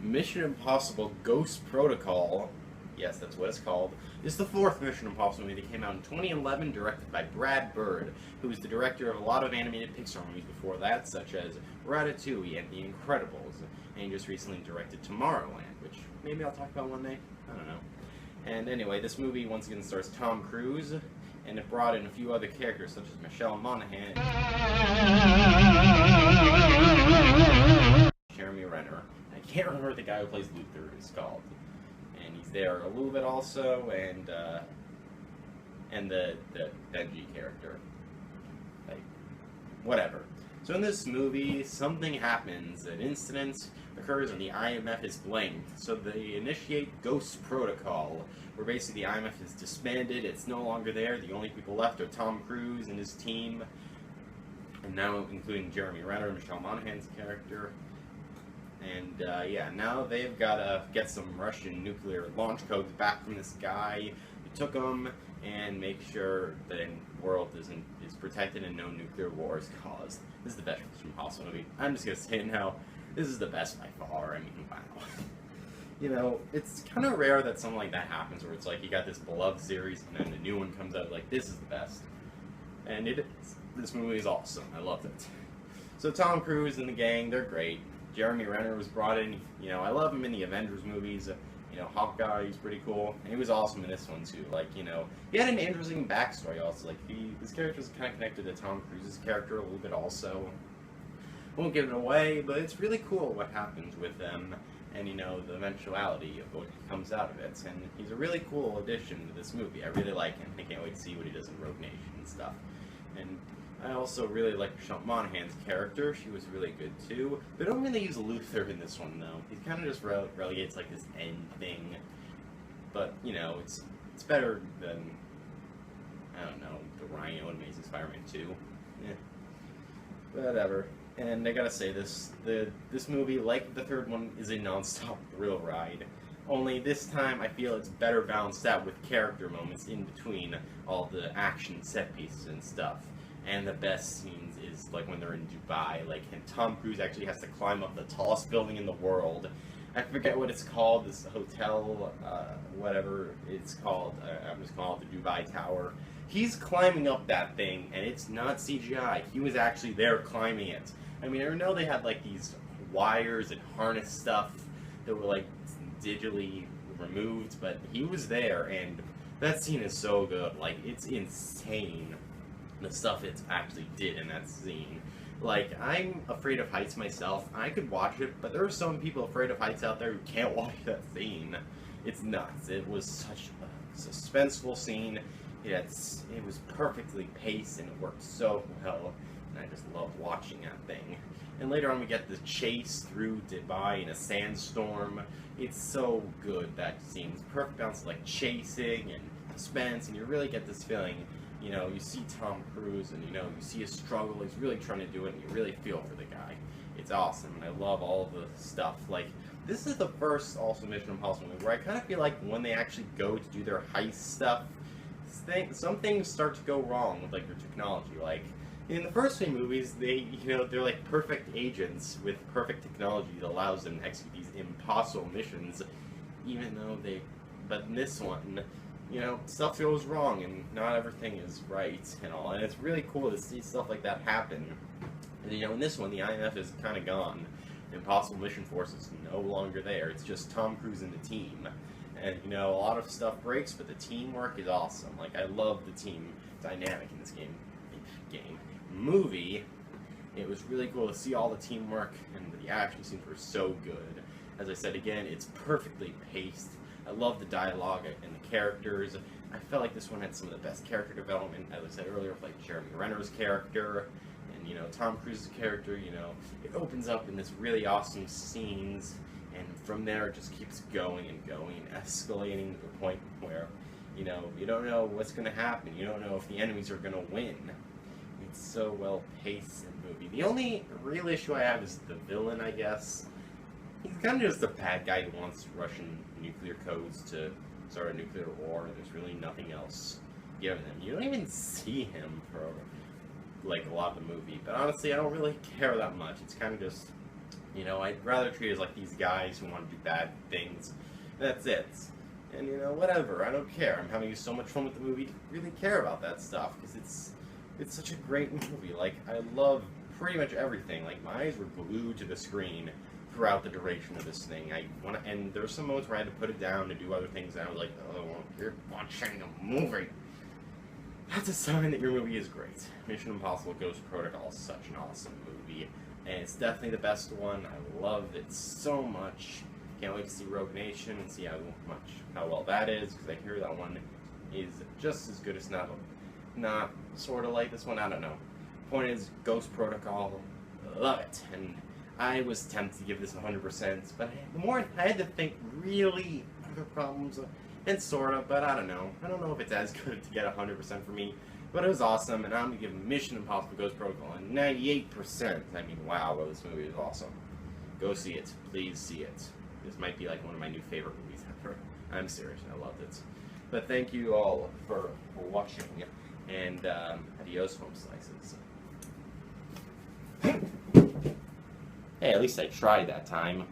Mission Impossible Ghost Protocol, yes, that's what it's called, is the fourth Mission Impossible movie that came out in 2011, directed by Brad Bird, who is the director of a lot of animated Pixar movies before that, such as Ratatouille and The Incredibles, and he just recently directed Tomorrowland, which maybe I'll talk about one day, I don't know. And anyway, this movie once again stars Tom Cruise, and it brought in a few other characters such as Michelle Monaghan, Jeremy Renner. I can't remember what the guy who plays Luther is called, and he's there a little bit also, and the Benji character, like whatever. So in this movie, something happens. An incident occurs and the IMF is blamed. So they initiate Ghost Protocol, where basically the IMF is disbanded. It's no longer there. The only people left are Tom Cruise and his team, and now including Jeremy Renner, Michelle Monaghan's character. And yeah, now they've got to get some Russian nuclear launch codes back from this guy who took them, and make sure the world is protected and no nuclear war is caused. This is the best Mission Impossible movie. I'm just gonna say it now. This is the best by far. I mean, wow. You know, it's kind of rare that something like that happens, where it's like you got this beloved series and then the new one comes out like, this is the best. And it is. This movie is awesome. I loved it. So Tom Cruise and the gang, they're great. Jeremy Renner was brought in. You know, I love him in the Avengers movies. You know, Hawkeye, he's pretty cool, and he was awesome in this one too. Like, you know, he had an interesting backstory also. Like, his character is kind of connected to Tom Cruise's character a little bit also. Won't give it away, but it's really cool what happens with them, and you know, the eventuality of what comes out of it. And he's a really cool addition to this movie. I really like him. I can't wait to see what he does in Rogue Nation and stuff. And I also really like Michelle Monaghan's character. She was really good too. They don't really use Luther in this one though. He kind of just relegates like this end thing. But you know, it's better than, I don't know, the Rhino and Amazing Spider-Man 2. Yeah. Whatever. And I gotta say this movie, like the third one, is a non-stop thrill ride. Only this time I feel it's better balanced out with character moments in between all the action set pieces and stuff. And the best scenes is like when they're in Dubai, like, and Tom Cruise actually has to climb up the tallest building in the world. I forget what it's called, this hotel, whatever it's called. I'm just calling it the Dubai Tower. He's climbing up that thing, and it's not CGI. He was actually there climbing it. I mean, I know they had like these wires and harness stuff that were like digitally removed, but he was there, and that scene is so good. Like, it's insane, the stuff it actually did in that scene. Like, I'm afraid of heights myself. I could watch it, but there are some people afraid of heights out there who can't watch that scene. It's nuts. It was such a suspenseful scene. It was perfectly paced, and it worked so well. And I just loved watching that thing. And later on we get the chase through Dubai in a sandstorm. It's so good, that scene. It's perfect balance of like chasing and suspense, and you really get this feeling. You know, you see Tom Cruise, and you know, you see his struggle. He's really trying to do it, and you really feel for the guy. It's awesome, and I love all the stuff. Like, this is the first also Mission Impossible movie where I kind of feel like when they actually go to do their heist stuff, some things start to go wrong with like their technology. Like, in the first three movies, they're like perfect agents with perfect technology that allows them to execute these impossible missions, even though but in this one, you know, stuff goes wrong and not everything is right and all, and it's really cool to see stuff like that happen. And you know, in this one, the IMF is kind of gone. The Impossible Mission Force is no longer there. It's just Tom Cruise and the team. And you know, a lot of stuff breaks, but the teamwork is awesome. Like, I love the team dynamic in this movie. It was really cool to see all the teamwork, and the action scenes were so good. As I said again, it's perfectly paced. I love the dialogue and the characters. I felt like this one had some of the best character development, as I said earlier, with like Jeremy Renner's character, and you know, Tom Cruise's character. You know, it opens up in this really awesome scenes, and from there it just keeps going and going and escalating to the point where, you know, you don't know what's going to happen. You don't know if the enemies are going to win. It's so well paced in the movie. The only real issue I have is the villain, I guess. He's kind of just a bad guy who wants Russian nuclear codes to start a nuclear war. There's really nothing else given him. You don't even see him for like a lot of the movie. But honestly, I don't really care that much. It's kind of just You know, I'd rather treat it as like these guys who want to do bad things. That's it. And you know, whatever. I don't care. I'm having so much fun with the movie to really care about that stuff because it's such a great movie. Like, I love pretty much everything. Like, my eyes were glued to the screen throughout the duration of this thing. And there were some moments where I had to put it down to do other things, and I was like, oh, you're watching a movie. That's a sign that your movie is great. Mission Impossible Ghost Protocol is such an awesome movie, and it's definitely the best one. I love it so much. Can't wait to see Rogue Nation and see how well that is, because I hear that one is just as good, as not sort of like this one. I don't know. Point is, Ghost Protocol, love it. And I was tempted to give this 100%, but the more I had to think, really, other problems, and sort of, but I don't know. I don't know if it's as good to get 100% for me, but it was awesome, and I'm going to give Mission Impossible Ghost Protocol a 98%. I mean, wow, this movie is awesome. Go see it. Please see it. This might be like one of my new favorite movies ever. I'm serious. I loved it. But thank you all for watching, and adios, home slices. Hey, at least I tried that time.